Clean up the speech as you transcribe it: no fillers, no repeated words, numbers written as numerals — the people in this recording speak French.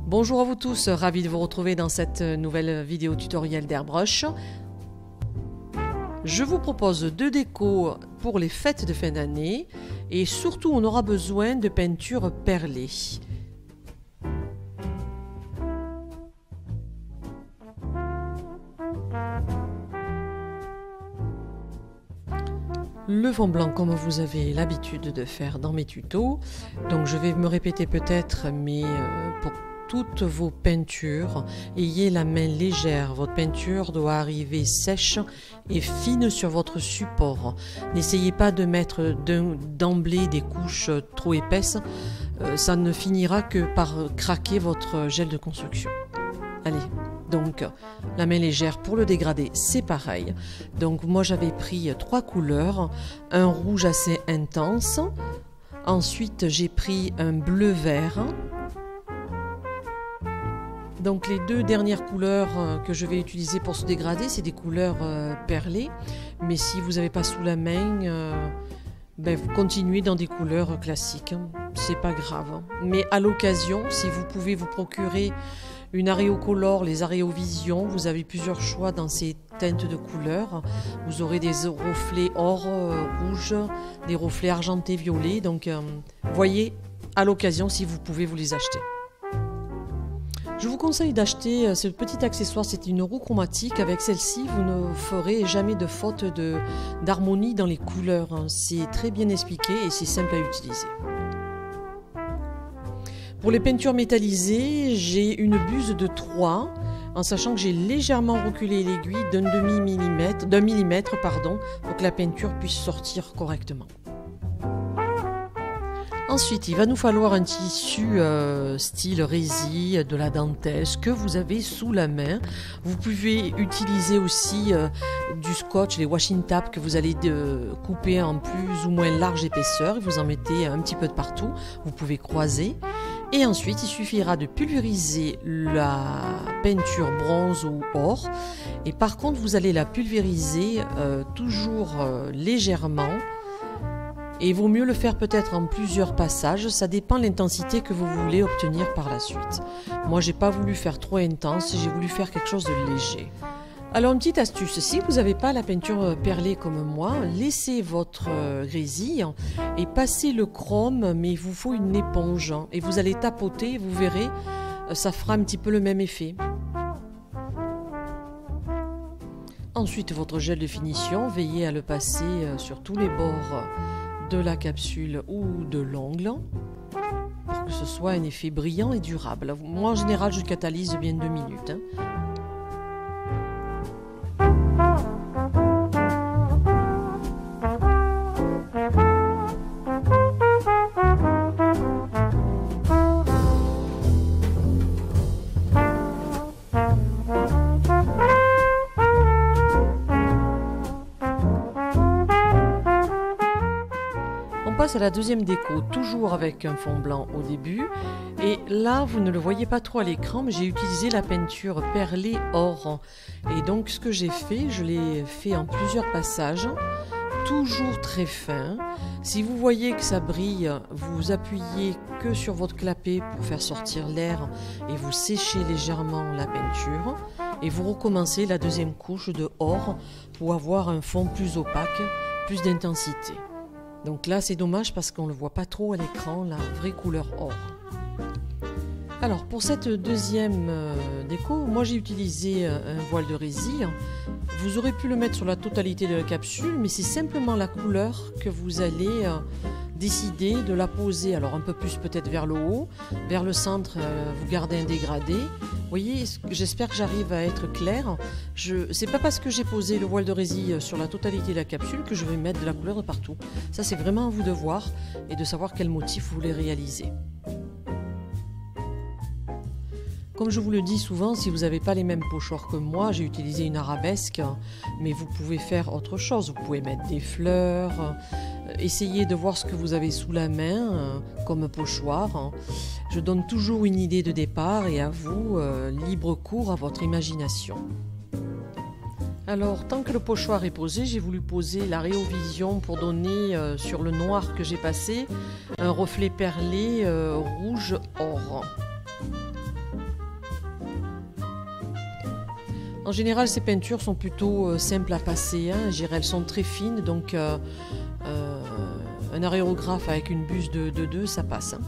Bonjour à vous tous, ravi de vous retrouver dans cette nouvelle vidéo tutoriel d'Airbrush. Je vous propose deux décos pour les fêtes de fin d'année et surtout on aura besoin de peinture perlée. Le fond blanc comme vous avez l'habitude de faire dans mes tutos, donc je vais me répéter peut-être, mais pour toutes vos peintures, ayez la main légère, votre peinture doit arriver sèche et fine sur votre support. N'essayez pas de mettre d'emblée des couches trop épaisses, ça ne finira que par craquer votre gel de construction. Allez, donc la main légère pour le dégradé, c'est pareil. Donc moi j'avais pris trois couleurs, un rouge assez intense, ensuite j'ai pris un bleu vert. Donc les deux dernières couleurs que je vais utiliser pour ce dégradé, c'est des couleurs perlées, mais si vous n'avez pas sous la main, vous continuez dans des couleurs classiques, c'est pas grave. Mais à l'occasion, si vous pouvez vous procurer une Areocolor, les Areovision, vous avez plusieurs choix dans ces teintes de couleurs. Vous aurez des reflets or, rouge, des reflets argentés, violets. Donc, voyez à l'occasion si vous pouvez vous les acheter. Je vous conseille d'acheter ce petit accessoire, c'est une roue chromatique. Avec celle-ci, vous ne ferez jamais de faute d'harmonie dans les couleurs. C'est très bien expliqué et c'est simple à utiliser. Pour les peintures métallisées, j'ai une buse de 3, en sachant que j'ai légèrement reculé l'aiguille d'un millimètre, pour que la peinture puisse sortir correctement. Ensuite, il va nous falloir un tissu style résille, de la dentelle, ce que vous avez sous la main. Vous pouvez utiliser aussi du scotch, les washing tape que vous allez couper en plus ou moins large épaisseur. Vous en mettez un petit peu de partout. Vous pouvez croiser. Et ensuite, il suffira de pulvériser la peinture bronze ou or. Et par contre, vous allez la pulvériser toujours légèrement. Et il vaut mieux le faire peut-être en plusieurs passages, ça dépend de l'intensité que vous voulez obtenir par la suite. Moi, j'ai pas voulu faire trop intense, j'ai voulu faire quelque chose de léger. Alors, une petite astuce, si vous n'avez pas la peinture perlée comme moi, laissez votre grésille et passez le chrome, mais il vous faut une éponge. Et vous allez tapoter, vous verrez, ça fera un petit peu le même effet. Ensuite, votre gel de finition, veillez à le passer sur tous les bords de la capsule ou de l'ongle pour que ce soit un effet brillant et durable. Moi, en général, je catalyse bien 2 minutes. On passe à la deuxième déco, toujours avec un fond blanc au début. Et là, vous ne le voyez pas trop à l'écran, mais j'ai utilisé la peinture perlée or. Et donc, ce que j'ai fait, je l'ai fait en plusieurs passages, toujours très fin. Si vous voyez que ça brille, vous appuyez que sur votre clapet pour faire sortir l'air et vous séchez légèrement la peinture. Et vous recommencez la deuxième couche de or pour avoir un fond plus opaque, plus d'intensité. Donc là, c'est dommage parce qu'on ne le voit pas trop à l'écran, la vraie couleur or. Alors, pour cette deuxième déco, moi j'ai utilisé un voile de résille. Vous aurez pu le mettre sur la totalité de la capsule, mais c'est simplement la couleur que vous allez décider de la poser. Alors, un peu plus peut-être vers le haut, vers le centre, vous gardez un dégradé. Vous voyez, j'espère que j'arrive à être claire. C'est pas parce que j'ai posé le voile de résille sur la totalité de la capsule que je vais mettre de la couleur de partout. Ça, c'est vraiment à vous de voir et de savoir quel motif vous voulez réaliser. Comme je vous le dis souvent, si vous n'avez pas les mêmes pochoirs que moi, j'ai utilisé une arabesque, mais vous pouvez faire autre chose. Vous pouvez mettre des fleurs, essayez de voir ce que vous avez sous la main comme pochoir. Je donne toujours une idée de départ et à vous, libre cours à votre imagination. Alors, tant que le pochoir est posé, j'ai voulu poser la Areovision pour donner sur le noir que j'ai passé un reflet perlé rouge or. En général, ces peintures sont plutôt simples à passer, hein. Je dirais, elles sont très fines, donc un aérographe avec une buse de 2, ça passe, hein.